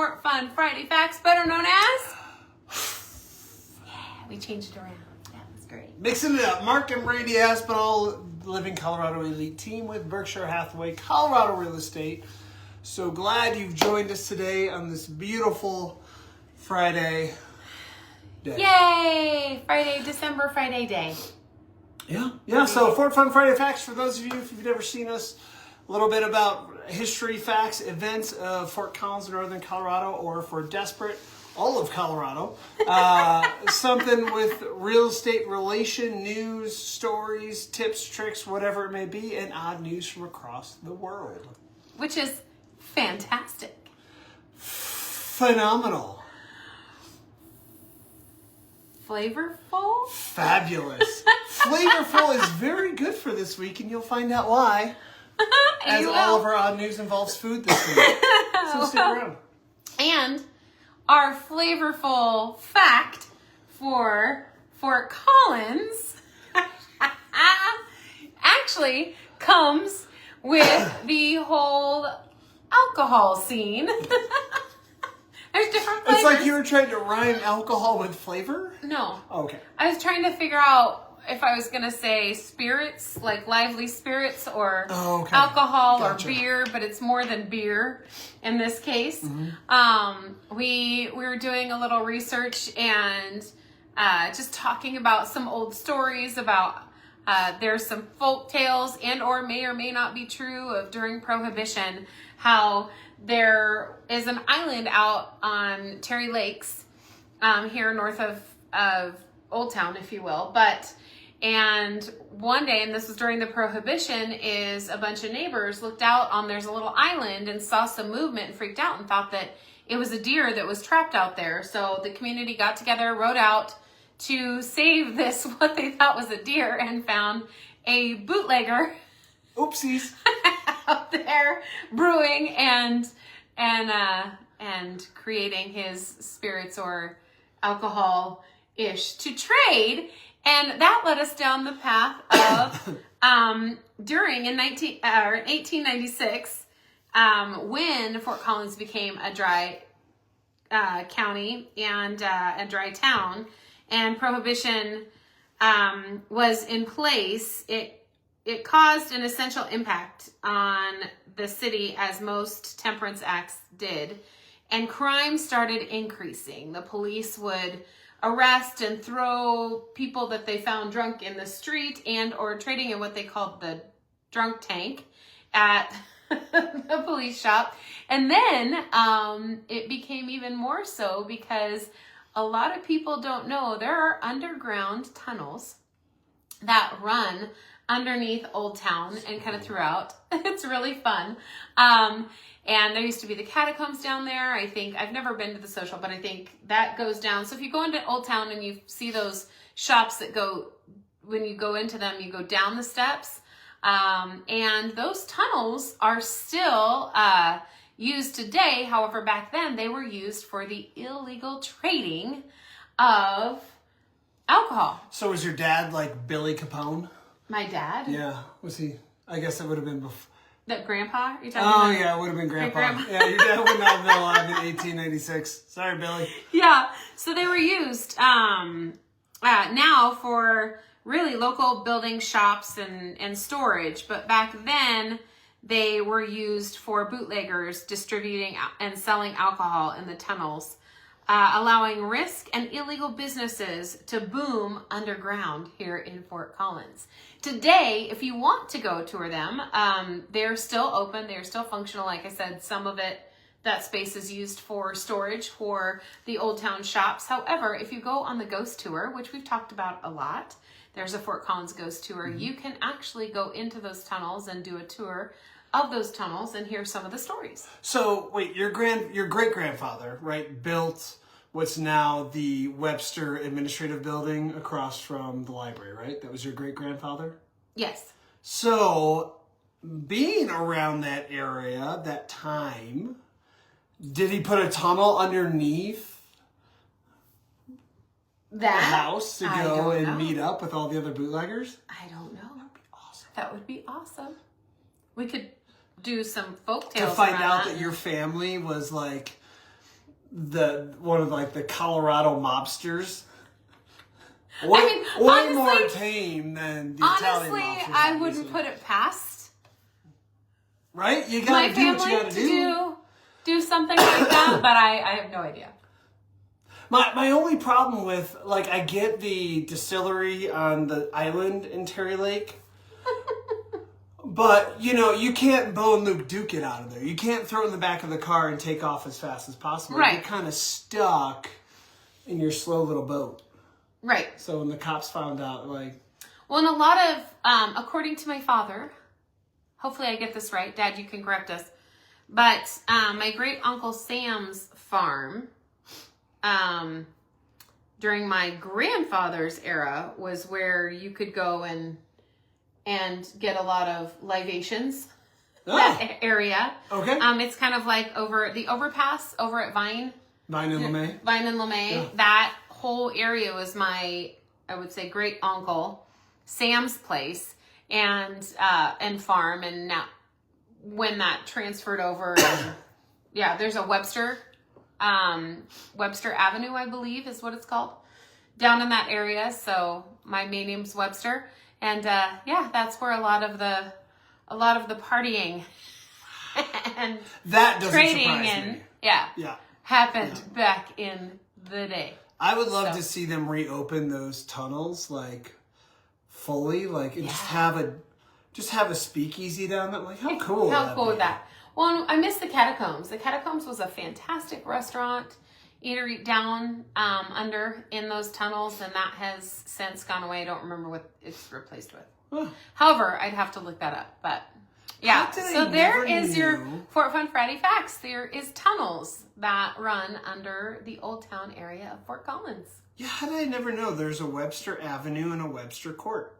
Fort Fun Friday Facts, better known as... Yeah, we changed it around. That was great. Mixing it up. Mark and Brady Aspinall, Living Colorado Elite Team with Berkshire Hathaway Colorado Real Estate. So glad you've joined us today on this beautiful Friday day. Yay! December Friday day. Yeah. So Fort Fun Friday Facts, for those of you, if you've never seen us, a little bit about history, facts, events of Fort Collins, Northern Colorado, or for desperate, all of Colorado. Something with real estate relation, news, stories, tips, tricks, whatever it may be, and odd news from across the world. Which is fantastic. Phenomenal. Flavorful? Fabulous. Flavorful is very good for this week, and you'll find out why. As all of our odd news involves food this week. So stick around. And our flavorful fact for Fort Collins actually comes with the whole alcohol scene. There's different flavors. It's like you were trying to rhyme alcohol with flavor? No. Oh, okay. I was trying to figure out if I was going to say spirits, like lively spirits, or alcohol or beer, but it's more than beer in this case. Mm-hmm. We were doing a little research and just talking about some old stories about there's some folk tales and or may not be true of during Prohibition, how there is an island out on Terry Lakes here north of Old Town, if you will, and one day, and this was during the Prohibition, is a bunch of neighbors looked out on there's a little island and saw some movement and freaked out and thought that it was a deer that was trapped out there. So the community got together, rode out to save this, what they thought was a deer, and found a bootlegger. Oopsies. Out there brewing and creating his spirits or alcohol-ish to trade. And that led us down the path of in 1896, when Fort Collins became a dry county and a dry town, and Prohibition was in place. It caused an essential impact on the city, as most temperance acts did, and crime started increasing. The police would arrest and throw people that they found drunk in the street and or trading in what they called the drunk tank at the police shop. And then it became even more so because a lot of people don't know there are underground tunnels that run underneath Old Town and kind of throughout. It's really fun. And there used to be the catacombs down there. I think, I've never been to the Social, but I think that goes down. So if you go into Old Town and you see those shops that go, when you go into them, you go down the steps. And those tunnels are still used today. However, back then they were used for the illegal trading of alcohol. So was your dad like Billy Capone? My dad? Yeah. Was he? I guess it would have been before. That grandpa? You're talking about? Yeah, it would have been grandpa. Yeah, your dad would not have been alive in 1896. Sorry, Billy. Yeah, so they were used now for really local building shops and storage, but back then they were used for bootleggers distributing and selling alcohol in the tunnels, allowing risk and illegal businesses to boom underground here in Fort Collins. Today, if you want to go tour them, they're still open. They're still functional. Like I said, some of it, that space is used for storage for the Old Town shops. However, if you go on the ghost tour, which we've talked about a lot, there's a Fort Collins ghost tour. Mm-hmm. You can actually go into those tunnels and do a tour of those tunnels and hear some of the stories. So wait, your great-grandfather, right, built what's now the Webster Administrative Building across from the library, right? That was your great-grandfather? Yes. So being around that area, that time, did he put a tunnel underneath the house to go and meet up with all the other bootleggers? I don't know. That'd be awesome. That would be awesome. We could do some folk tales to find out that your family was like one of like the Colorado mobsters. Way honestly, more tame than the Italian honestly, mobsters. I wouldn't put it past Right? You my gotta do what family you gotta to do something like that, but I have no idea. My only problem with, like, I get the distillery on the island in Terry Lake, but, you know, you can't Bo and Luke Duke it out of there. You can't throw it in the back of the car and take off as fast as possible. Right. You're kind of stuck in your slow little boat. Right. So when the cops found out, like... Well, and a lot of, according to my father, hopefully I get this right, Dad, you can correct us, but my great uncle Sam's farm, during my grandfather's era, was where you could go and get a lot of libations. That area. Okay. It's kind of like over the overpass over at Vine. Vine and LeMay. Vine and LeMay. Yeah. That whole area was my, I would say, great uncle Sam's place and farm. And now, when that transferred over, yeah, there's a Webster Avenue, I believe, is what it's called, down in that area. So my main name's Webster, and yeah, that's where a lot of the partying and That doesn't trading surprise and me. yeah happened back in the day. I would love to see them reopen those tunnels, like, fully, like, and just have a speakeasy down there. Like, how cool How would cool be? would that? Well, I miss the Catacombs. The Catacombs was a fantastic restaurant, eatery down under in those tunnels, and that has since gone away. I don't remember what it's replaced with. Huh. However, I'd have to look that up. But yeah, How did I so there never is your knew? Fort Fun Friday facts. There is tunnels that run under the Old Town area of Fort Collins. Yeah, how did I never know there's a Webster Avenue and a Webster Court?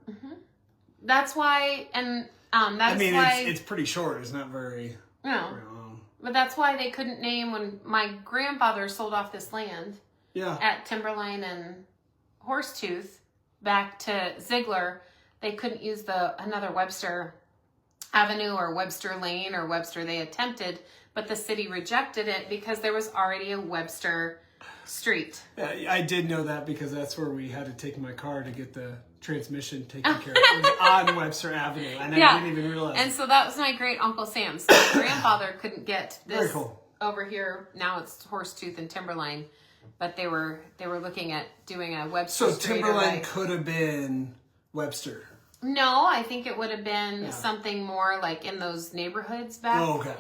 That's why, and that's I mean, why it's pretty short. It's not very you know, long. but that's why they couldn't name when my grandfather sold off this land Yeah. at Timberline and Horsetooth back to Ziegler. They couldn't use another Webster Avenue or Webster Lane or Webster. They attempted, but the city rejected it because there was already a Webster Street. Yeah, I did know that because that's where we had to take my car to get the transmission taken care of. It was on Webster Avenue, and I didn't even realize. And so that was my great Uncle Sam. So my grandfather couldn't get this Very cool. over here. Now it's Horsetooth and Timberline, but they were looking at doing a Webster So Street. Timberline could have been Webster. No, I think it would have been something more like in those neighborhoods back Oh, okay.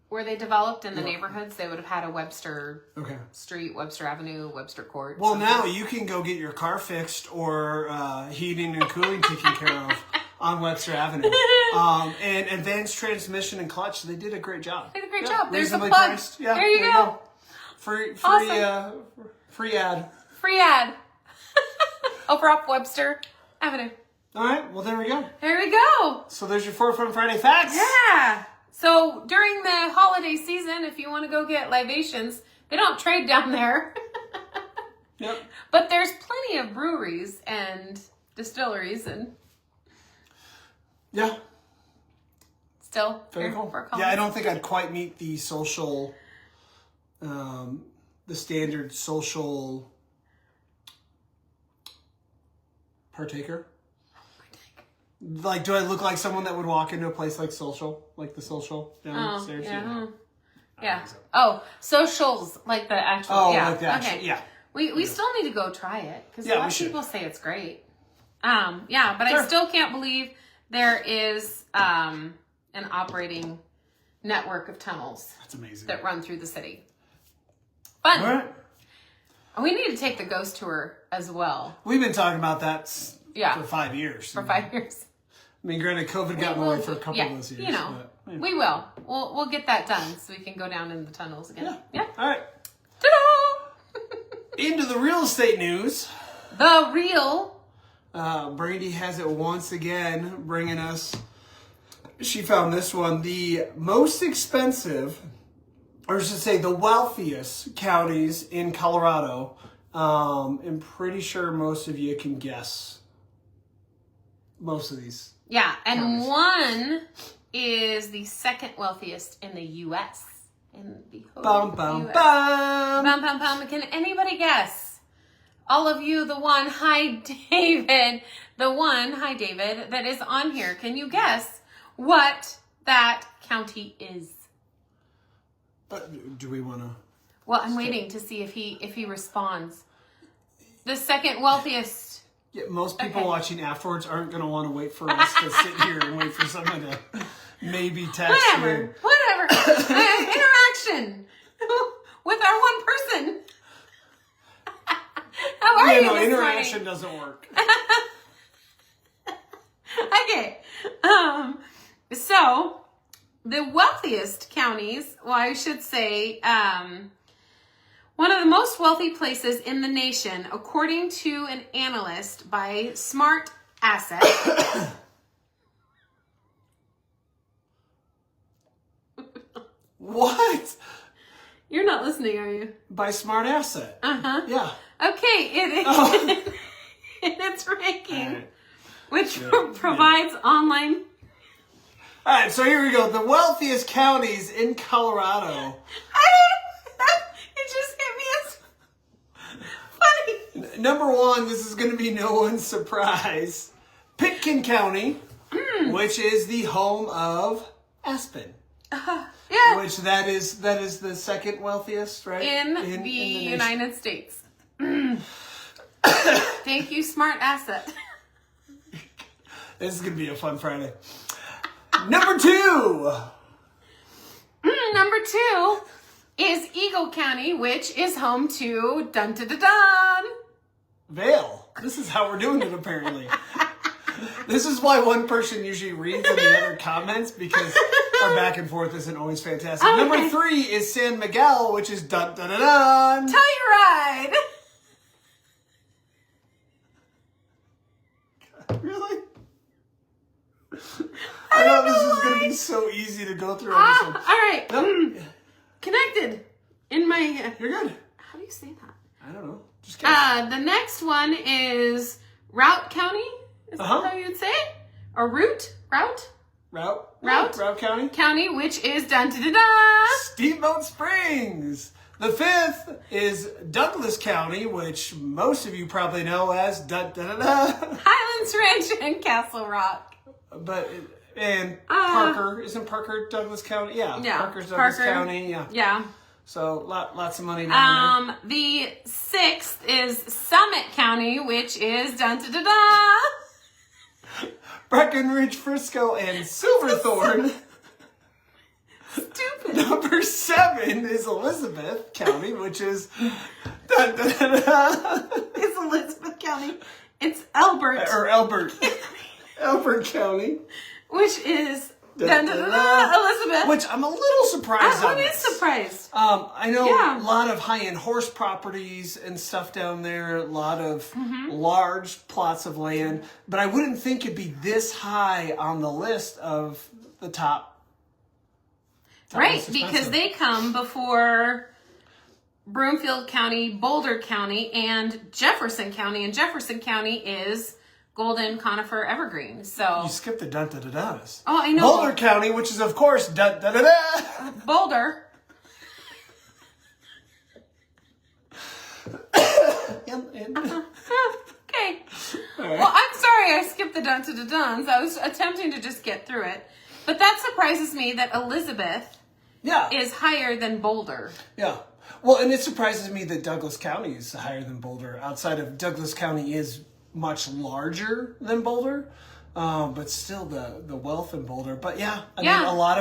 where they developed in the neighborhoods. They would have had a Webster Okay. Street, Webster Avenue, Webster Court. Well, something. now you can go get your car fixed or heating and cooling taken care of on Webster Avenue. And advanced transmission and clutch, they did a great job. They did a great job. There's a Reasonably plug. priced. Yeah, there you go. Free Awesome. free ad. Free ad. Over off Webster Avenue. All right, well, there we go. There we go. So there's your Fort Fun Friday facts. Yeah. So during the holiday season, if you want to go get libations, they don't trade down there. Yep. But there's plenty of breweries and distilleries and Yeah. still Very here cool. for Yeah, I don't think I'd quite meet the social, the standard social partaker. Like, do I look like someone that would walk into a place like Social, like the Social downstairs? Yeah. Oh, socials, like the actual. Oh, yeah. like the actual, Okay. yeah. We still need to go try it because Yeah, a lot we of should. people say it's great. Yeah, but Sure. I still can't believe there is an operating network of tunnels That's amazing. that run through the city. Fun. All right. We need to take the ghost tour as well. We've been talking about that Yeah. for 5 years. For 5 years. I mean, granted, COVID got in the way for a couple yeah, of those years. you know, but, yeah. we will. We'll get that done so we can go down in the tunnels again. Yeah. All right. Ta-da! Into the real estate news. The real. Brandy has it once again, bringing us. She found this one: the most expensive, or I should say, the wealthiest counties in Colorado. I'm pretty sure most of you can guess most of these. Yeah, and counties. one is the second wealthiest in the U.S. in the whole Bum, bum, US. bum. Bum, bum, bum. Can anybody guess? All of you, the one, hi David, that is on here. Can you guess what that county is? Do we want to? Well, I'm waiting to see if he responds. The second wealthiest. Yeah, most people Okay. watching afterwards aren't going to want to wait for us to sit here and wait for someone to maybe text you. Whatever. Interaction with our one person. How are Yeah, you no, this interaction morning? doesn't work. Okay. So the wealthiest counties, well, I should say, one of the most wealthy places in the nation, according to an analyst by Smart Asset. What? You're not listening, are you? By Smart Asset. Uh-huh. Yeah. Okay, it is Oh. in its ranking, All right. which Yeah. provides online. All right, so here we go. The wealthiest counties in Colorado. It just hit me as funny. Number one, this is going to be no one's surprise. Pitkin County, which is the home of Aspen. Yeah, Which that is the second wealthiest, right? in the nation. United States. Thank you, Smart Asset. This is gonna be a fun Friday. Number two. Number 2 is Eagle County, which is home to dun dun dun dun. Vale. This is how we're doing it apparently. This is why one person usually reads and the other comments, because our back and forth isn't always fantastic. Okay. Number 3 is San Miguel, which is dun dun dun dun. Telluride. Really? I thought this was going to be so easy to go through on this All one. right. Nope. Connected in my. You're good. How do you say that? I don't know. Just kidding. The next one is Route County. Is that how you'd say it? Or Route Route County. County, which is dun dun dun dun. Steamboat Springs. The 5th is Douglas County, which most of you probably know as dun dun dun dun. Highlands Ranch and Castle Rock. And Parker, isn't Parker Douglas County? Yeah, Yeah, Parker's Douglas Parker. County. Yeah. Yeah. So lots of money down The 6th is Summit County, which is dun dun dun dun. there. Breckenridge, Frisco, and Silverthorne. Stupid. Number 7 is Elizabeth County, which is dun, dun, dun, dun. It's Elizabeth County. It's Elbert, or Elbert. Elbert County. which is Dun, dun dun dun, dun dun. dun. Elizabeth. Which I'm a little surprised on I'm this. surprised. I know Yeah. a lot of high-end horse properties and stuff down there, a lot of Mm-hmm. large plots of land, but I wouldn't think it'd be this high on the list of the top Right, most because expensive. they come before Broomfield County, Boulder County, and Jefferson County. And Jefferson County is Golden, Conifer, Evergreen. So, You skipped the dun-da-da-da's. oh, I know. Boulder County, which is, of course, dun-da-da-da. Boulder. Okay. Well, I'm sorry I skipped the dun to the duns. I was attempting to just get through it. But that surprises me that Elizabeth Yeah. is higher than Boulder. Yeah. Well, and it surprises me that Douglas County is higher than Boulder. Outside of Douglas County is much larger than Boulder, but still the wealth in Boulder. But yeah, I mean a lot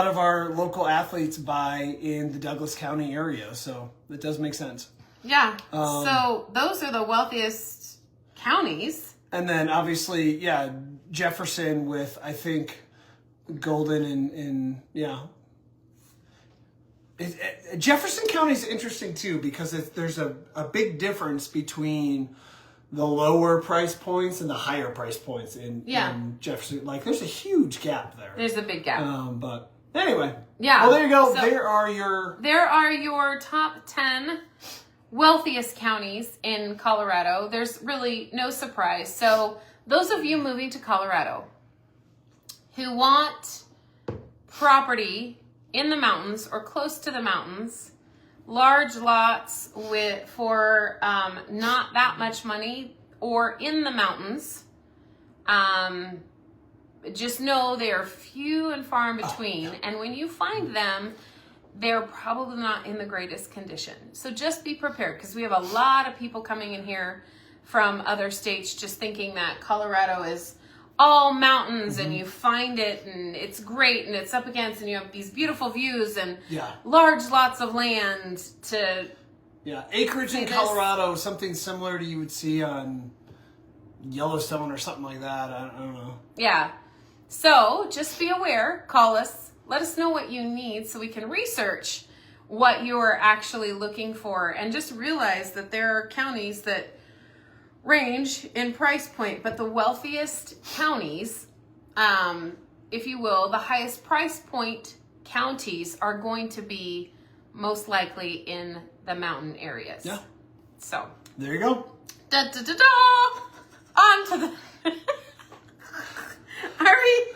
of our local athletes buy in the Douglas County area, so it does make sense. Yeah. So those are the wealthiest counties. And then obviously, yeah, Jefferson with I think Golden and yeah. Jefferson County is interesting too because there's a big difference between the lower price points and the higher price points in Jefferson. Like there's a huge gap there. There's a big gap. But anyway. Yeah. Well, there you go. So there are your top 10 wealthiest counties in Colorado. There's really no surprise. So those of you moving to Colorado who want property in the mountains or close to the mountains, large lots for not that much money, or in the mountains. Just know they are few and far in between. And when you find them, they're probably not in the greatest condition. So just be prepared, because we have a lot of people coming in here from other states just thinking that Colorado is all mountains and you find it and it's great and it's up against and you have these beautiful views and large lots of land to acreage in Colorado, something similar to you would see on Yellowstone or something like that. I don't know. Yeah. So just be aware, call us, let us know what you need so we can research what you're actually looking for, and just realize that there are counties that range in price point, but the wealthiest counties, if you will, the highest price point counties are going to be most likely in the mountain areas. Yeah. So there you go. Da da da da. On to the. Are we?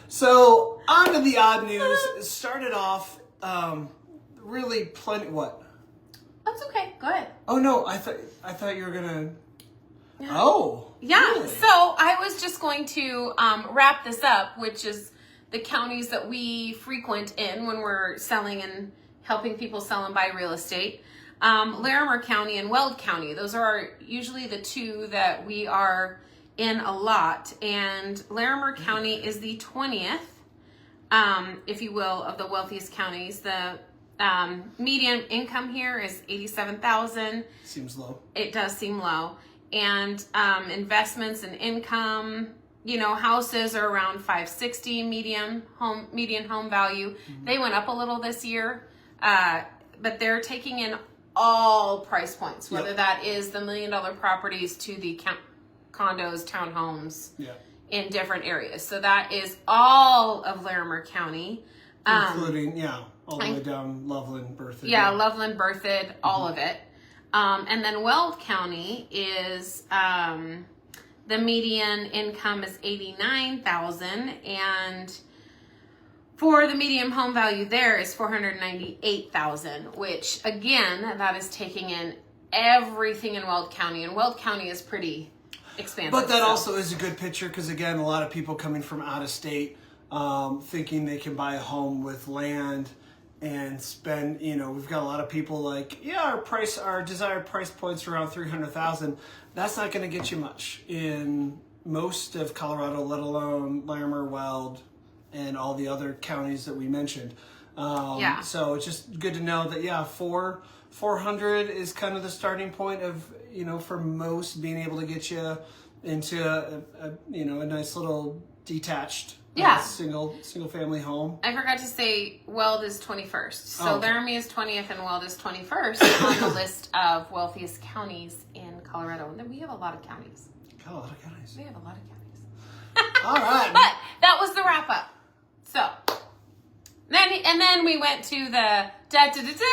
So on to the odd news. It started off really plenty. What? That's okay. Go ahead. Oh no, I thought you were gonna. Oh. Yeah. Really? So I was just going to wrap this up, which is the counties that we frequent in when we're selling and helping people sell and buy real estate. Larimer County and Weld County. Those are usually the two that we are in a lot. And Larimer County is the 20th, if you will, of the wealthiest counties. The median income here is $87,000. Seems low. It does seem low. And investments and income, houses are around $560 median home value. They went up a little this year, but they're taking in all price points, whether that is the $1 million properties to the condos, townhomes in different areas. So that is all of Larimer County. Including, all the way down Loveland, Berthoud. Yeah, Loveland, Berthoud, all of it. And then Weld County is, the median income is $89,000, and for the median home value there is $498,000, which again, that is taking in everything in Weld County, and Weld County is pretty expansive. But that also is a good picture, because again, a lot of people coming from out of state, thinking they can buy a home with land and spend, we've got a lot of people like, our desired price points are around $300,000. That's not going to get you much in most of Colorado, let alone Larimer, Weld, and all the other counties that we mentioned. So it's just good to know that, 400 is kind of the starting point of, for most, being able to get you into a nice little detached single family home. I forgot to say Weld is 21st. So Laramie is 20th and Weld is 21st on the list of wealthiest counties in Colorado. And then we have a lot of counties. Got a lot of counties. We have a lot of counties. All right. But that was the wrap up. So then we went to the da da da da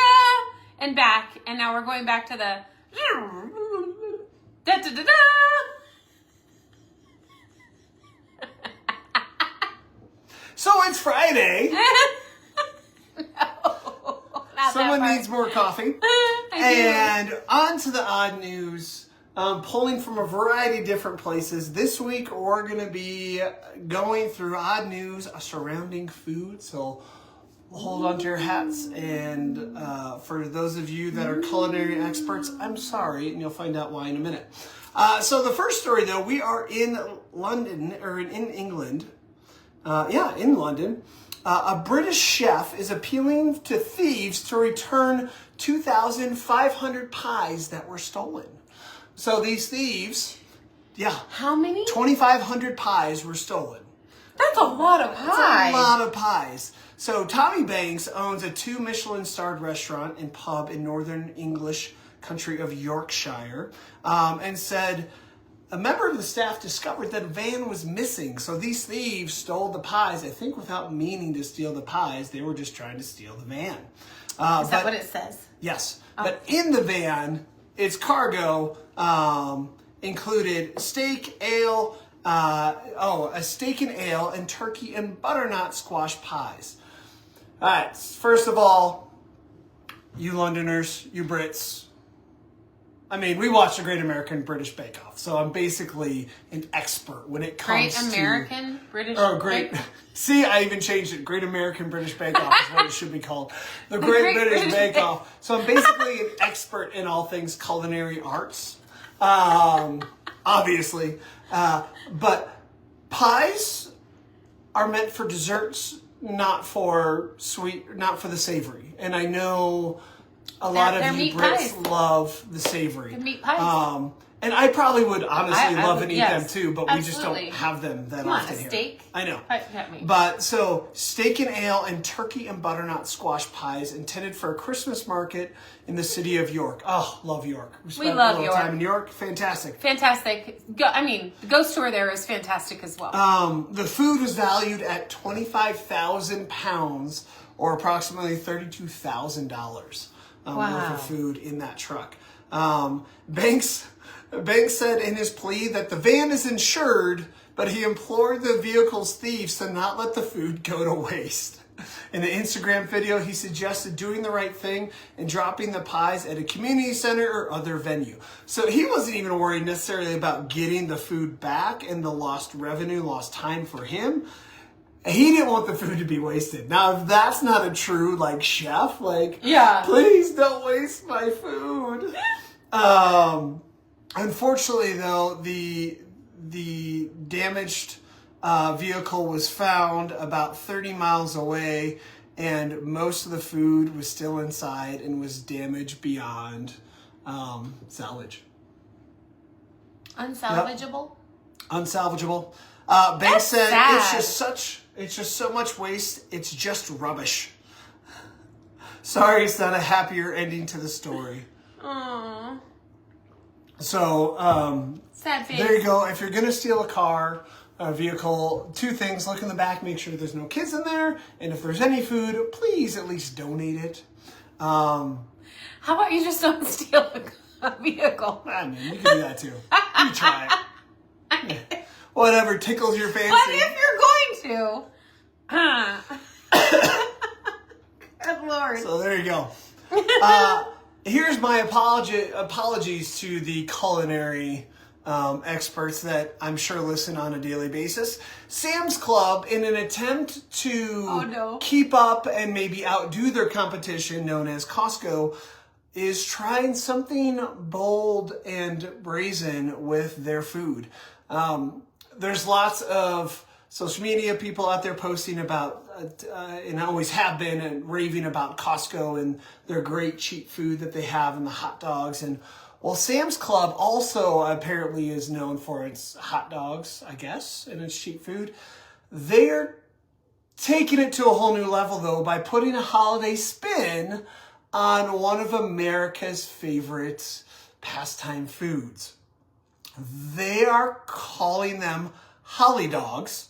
and back, and now we're going back to the da da da da. So it's Friday. No, not Someone that needs more coffee. And on to the odd news. Pulling from a variety of different places. This week we're going to be going through odd news surrounding food. So hold on to your hats. And for those of you that are culinary experts, I'm sorry, and you'll find out why in a minute. So the first story, though, we are in London, or in England. In London. A British chef is appealing to thieves to return 2,500 pies that were stolen. So these thieves, How many? 2,500 pies were stolen. That's a lot of pies. That's a lot of pies. So Tommy Banks owns a 2 Michelin-starred restaurant and pub in northern English country of Yorkshire, and said a member of the staff discovered that a van was missing. So these thieves stole the pies, I think without meaning to steal the pies. They were just trying to steal the van. Is that what it says? Yes. Oh. But in the van, its cargo included steak, ale, a steak and ale, and turkey and butternut squash pies. All right. First of all, you Londoners, you Brits. I mean, we watched the Great American British Bake Off, so I'm basically an expert when it comes Great American British. Oh, great! Bake- See, I even changed it. Great American British Bake Off is what it should be called. The Great British Bake Off. So I'm basically an expert in all things culinary arts, obviously. But pies are meant for desserts, not for the savory. And I know a lot They're of you meat Brits pies. love the savory. They're meat pies. And I probably would honestly I love would- and eat yes, them too, but we just absolutely. don't have them that Come on, often a here. steak? I know. Got me. But so steak and ale and turkey and butternut squash pies intended for a Christmas market in the city of York. Oh, love York. Spent love a little York. time in York. Fantastic. Fantastic. The ghost tour there is fantastic as well. The food was valued at 25,000 pounds or approximately $32,000 worth Wow. of food in that truck. Banks said in his plea that the van is insured, but he implored the vehicle's thieves to not let the food go to waste. In an Instagram video, he suggested doing the right thing and dropping the pies at a community center or other venue. So he wasn't even worried necessarily about getting the food back and the lost revenue, lost time for him. He didn't want the food to be wasted. Now, if that's not a true, chef, Yeah. please don't waste my food. Unfortunately, though, the damaged vehicle was found about 30 miles away, and most of the food was still inside and was damaged beyond salvage. Unsalvageable? Unsalvageable. Banks said sad. it's just so much waste. It's just rubbish. Sorry, it's not a happier ending to the story. Aww. So, Sad face. there you go. If you're going to steal a car, a vehicle, two things. Look in the back, make sure there's no kids in there. And if there's any food, please at least donate it. How about you just don't steal a vehicle? I mean, you can do that too. You try it. Yeah. Whatever tickles your fancy. But if you're going to, good Lord. So there you go. Here's my apologies to the culinary experts that I'm sure listen on a daily basis. Sam's Club, in an attempt to keep up and maybe outdo their competition known as Costco, is trying something bold and brazen with their food. There's lots of social media people out there posting about, and always have been, and raving about Costco and their great cheap food that they have and the hot dogs. And well, Sam's Club also apparently is known for its hot dogs, I guess, and its cheap food. They're taking it to a whole new level, though, by putting a holiday spin on one of America's favorite pastime foods. They are calling them Holly Dogs.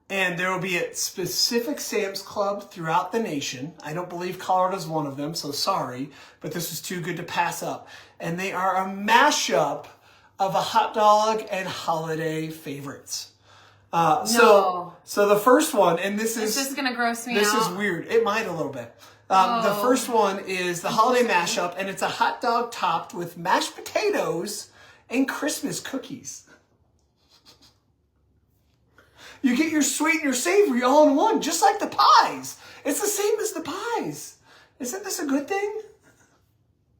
And there will be a specific Sam's Club throughout the nation. I don't believe Colorado's one of them, so sorry, but this is too good to pass up. And they are a mashup of a hot dog and holiday favorites. So the first one, and this is gonna gross me out. This is weird. It might a little bit. The first one is the holiday mashup, and it's a hot dog topped with mashed potatoes and Christmas cookies. You get your sweet and your savory all in one, just like the pies. It's the same as the pies. Isn't this a good thing?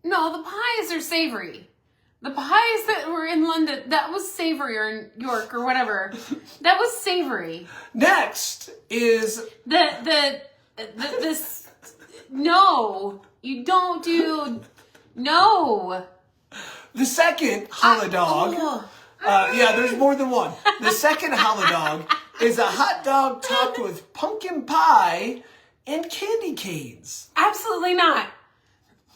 No, the pies are savory. The pies that were in London, that was savory, or in York, or whatever. That was savory. Next is This. No, you don't do. No. the second Holly Dog. Yeah, there's more than one. The second Holly Dog is a hot dog topped with pumpkin pie and candy canes. Absolutely not.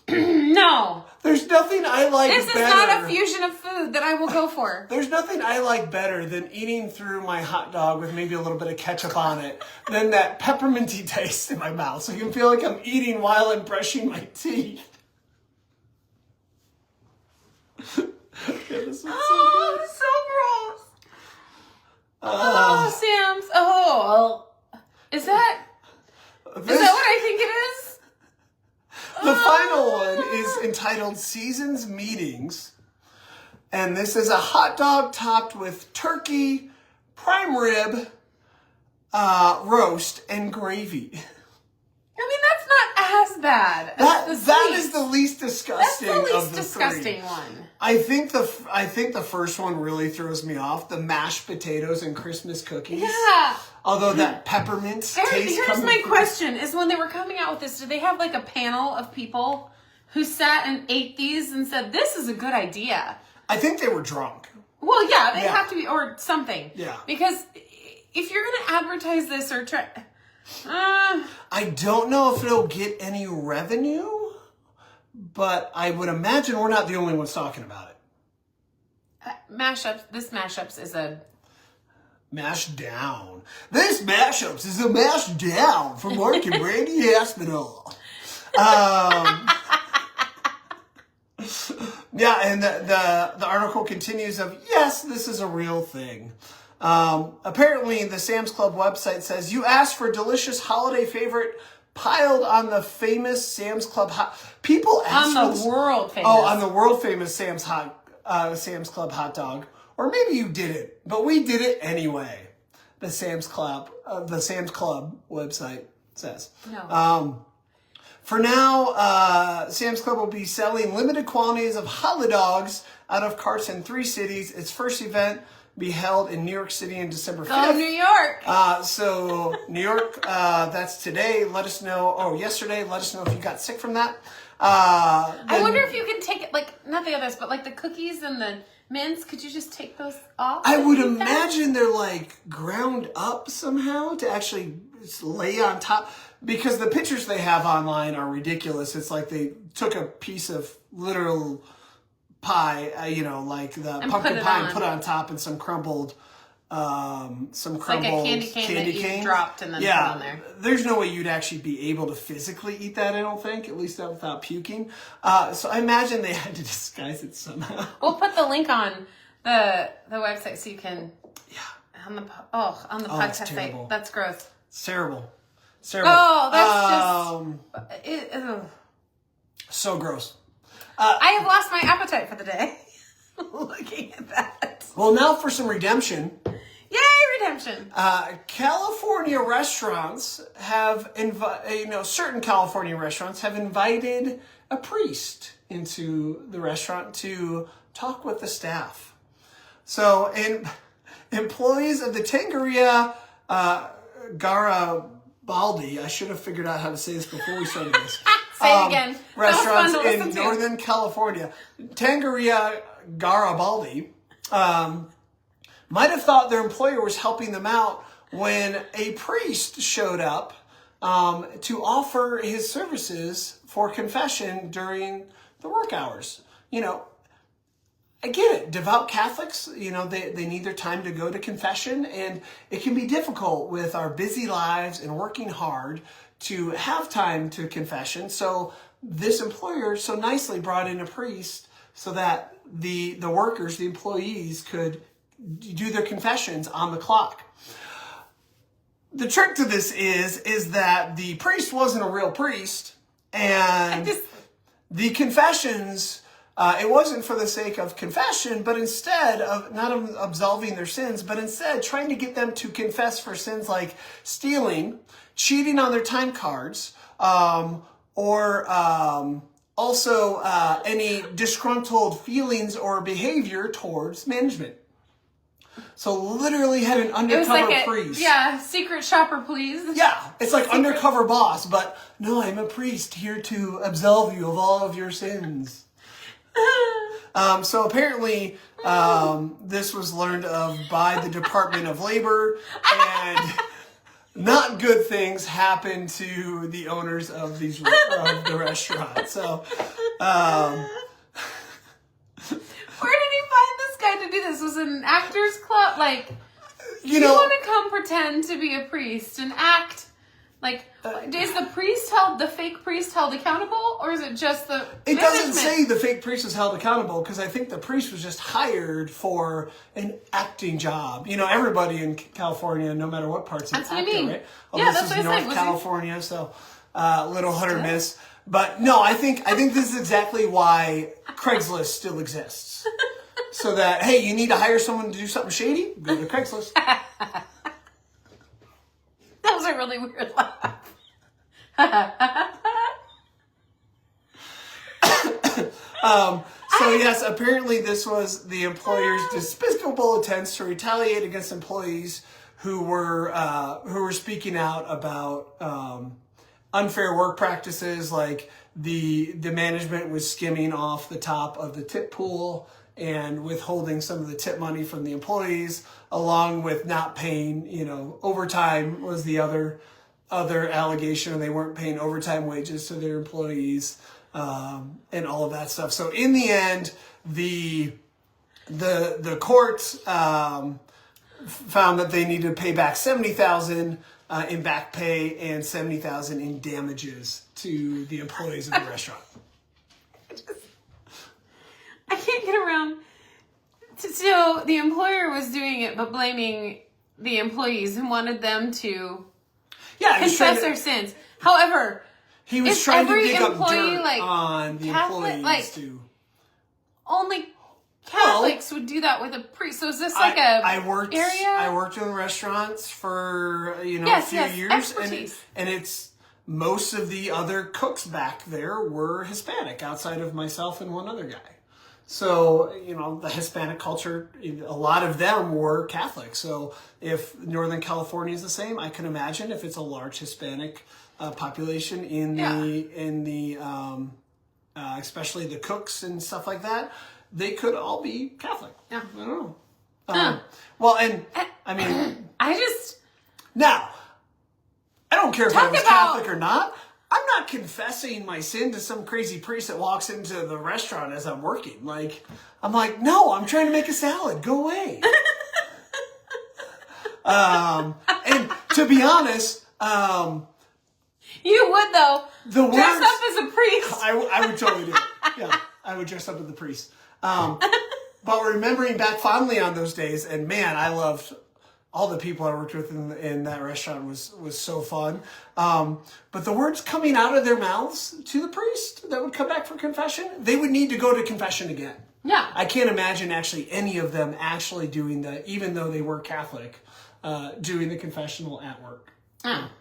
No. There's nothing I like This better. is not a fusion of food that I will go for. There's nothing I like better than eating through my hot dog with maybe a little bit of ketchup on it than that pepperminty taste in my mouth. So you can feel like I'm eating while I'm brushing my teeth. This is so good. It's so gross. Oh, Sam's. Oh. Is that entitled Seasons Meetings. And this is a hot dog topped with turkey, prime rib, roast, and gravy. I mean, that's not as bad. That is the least disgusting. That's the least of the disgusting three. one. I think the first one really throws me off. The mashed potatoes and Christmas cookies. Yeah. Although that peppermint taste. Here's my question: is when they were coming out with this, did they have like a panel of people who sat and ate these and said, "This is a good idea"? I think they were drunk. Well, yeah, they have to be, or something. Yeah. Because if you're going to advertise this or try, I don't know if it'll get any revenue, but I would imagine we're not the only ones talking about it. This mashups is a Mash down. This mashups is a mash down from Mark and Brandy Aspinall. Yeah, and the article continues of, yes, this is a real thing. Apparently, the Sam's Club website says, you asked for delicious holiday favorite piled on the famous Sam's Club people ask on the world famous. Oh, on the world famous Sam's Club hot dog. Or maybe you didn't, but we did it anyway. The Sam's Club website says. No. For now, Sam's Club will be selling limited quantities of hot dogs out of carts in 3 cities. Its first event will be held in New York City on December 5th. Go New York! So New York, that's today. Let us know. Oh, yesterday. Let us know if you got sick from that. I wonder if you can take it, like, not the others, but like the cookies and the mints, could you just take those off? I would imagine they're like ground up somehow to actually lay on top, because the pictures they have online are ridiculous. It's like they took a piece of literal pie, like the pumpkin pie, and put it on top, and some crumbled like a candy cane that you dropped and then put on there. There's no way you'd actually be able to physically eat that, I don't think, at least not without puking. So I imagine they had to disguise it somehow. We'll put the link on the website so you can, on the podcast site. That's gross. It's terrible. It's terrible. Oh, that's just... so gross. I have lost my appetite for the day. Looking at that. Well, now for some redemption. Yay, redemption! California restaurants have certain California restaurants have invited a priest into the restaurant to talk with the staff. So, employees of the Tangaria Garibaldi, I should have figured out how to say this before we started this. Say it again. Restaurants in Northern California. Tangaria Garibaldi might have thought their employer was helping them out when a priest showed up to offer his services for confession during the work hours. I get it. Devout Catholics, they need their time to go to confession, and it can be difficult with our busy lives and working hard to have time to confession. So this employer so nicely brought in a priest so that the workers, the employees, could do their confessions on the clock. The trick to this is that the priest wasn't a real priest, and the confessions, it wasn't for the sake of confession, but instead of not absolving their sins, but instead trying to get them to confess for sins like stealing, cheating on their time cards, or also any disgruntled feelings or behavior towards management. So literally had an undercover priest. Secret shopper, please. Yeah, it's like undercover boss, but no, I'm a priest here to absolve you of all of your sins. So apparently, this was learned of by the Department of Labor, and not good things happen to the owners of the restaurant. So, where did he find this guy to do this? Was it an actors club? Like, you want to come pretend to be a priest and act like, is the fake priest held accountable, or is it just the It management? doesn't say the fake priest was held accountable, because I think the priest was just hired for an acting job. Everybody in California, no matter what parts, That's an what actor, I mean. right? Yeah, this that's is what I said. North California, so little hit or miss. But no, I think this is exactly why Craigslist still exists. So that, hey, you need to hire someone to do something shady? Go to Craigslist. That was a really weird laugh. So yes, apparently this was the employer's despicable attempts to retaliate against employees who were speaking out about unfair work practices, like the management was skimming off the top of the tip pool and withholding some of the tip money from the employees, along with not paying, overtime was the other allegation, and they weren't paying overtime wages to their employees, and all of that stuff. So in the end, the court found that they needed to pay back $70,000 in back pay and $70,000 in damages to the employees of the restaurant. I can't get around. So the employer was doing it, but blaming the employees and wanted them to confess their sins. However, he was trying to dig up dirt like, on the Catholic, employees too. Only Catholics would do that with a priest. So is this like I worked in restaurants for a few years, expertise. and it's most of the other cooks back there were Hispanic, outside of myself and one other guy. So, the Hispanic culture, a lot of them were Catholic. So if Northern California is the same, I can imagine if it's a large Hispanic population in the especially the cooks and stuff like that, they could all be Catholic. Yeah. I don't know. Well, and I mean, now, I don't care if I was Catholic or not. I'm not confessing my sin to some crazy priest that walks into the restaurant as I'm working. I'm like, no, I'm trying to make a salad. Go away. And to be honest, you would though. Dress up as a priest. I would totally do it. Yeah, I would dress up as the priest. But remembering back fondly on those days, and man, I loved all the people I worked with in that restaurant was so fun. But the words coming out of their mouths to the priest that would come back for confession, they would need to go to confession again. Yeah. I can't imagine actually any of them actually doing that, even though they were Catholic, doing the confessional at work. Oh.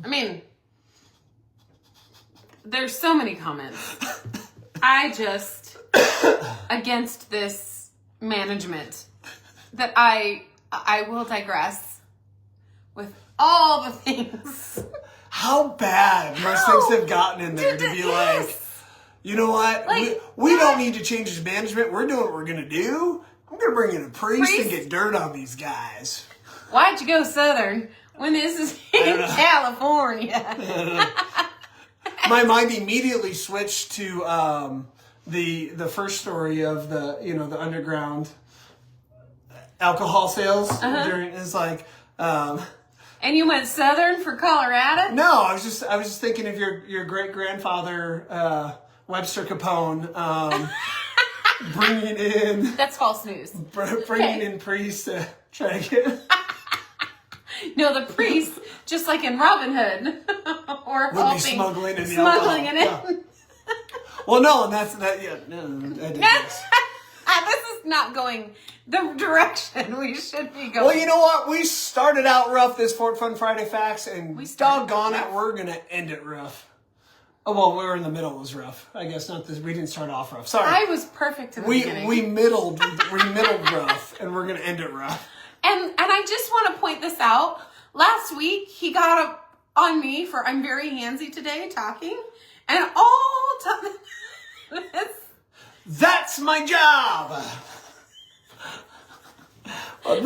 I mean, there's so many comments. I just, against this management, that I will digress with all the things. How bad must things have gotten in there to be like, you know what? We don't need to change this management. We're doing what we're going to do. I'm going to bring in a priest and get dirt on these guys. Why'd you go Southern when this is in California? My mind immediately switched to the first story of the underground alcohol sales. During is like. And you went Southern for Colorado? No, I was just thinking of your great grandfather Webster Capone bringing in. That's false news. Bringing in priests to try to get. No, the priest, just like in Robin Hood, or would be smuggling in the alcohol. It in. Well, no, and that's that. Yeah, no, I did this. This is not going the direction we should be going. Well, you know what? We started out rough this Fort Fun Friday Facts, and doggone it, we're gonna end it rough. Oh well, we were in the middle. It was rough. I guess not this. We didn't start off rough. Sorry. I was perfect in the beginning. We middled rough, and we're gonna end it rough. And I just want to point this out. Last week he got up on me for I'm very handsy today talking, and all time that's my job. Well,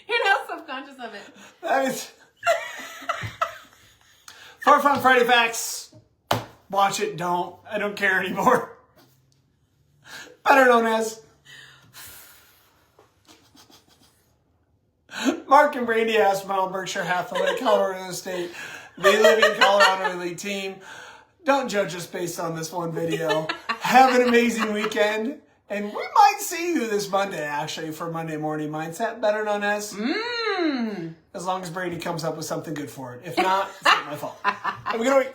you're now subconscious of it. That is Fort Fun Friday Facts. Watch it. Don't. I don't care anymore. Better known as Mark and Brandy Aspinall, Berkshire Hathaway, Colorado Real Estate. They live in Colorado Elite Team. Don't judge us based on this one video. Have an amazing weekend. And we might see you this Monday, actually, for Monday Morning Mindset, better known as... As long as Brady comes up with something good for it. If not, it's not my fault. Have a good week.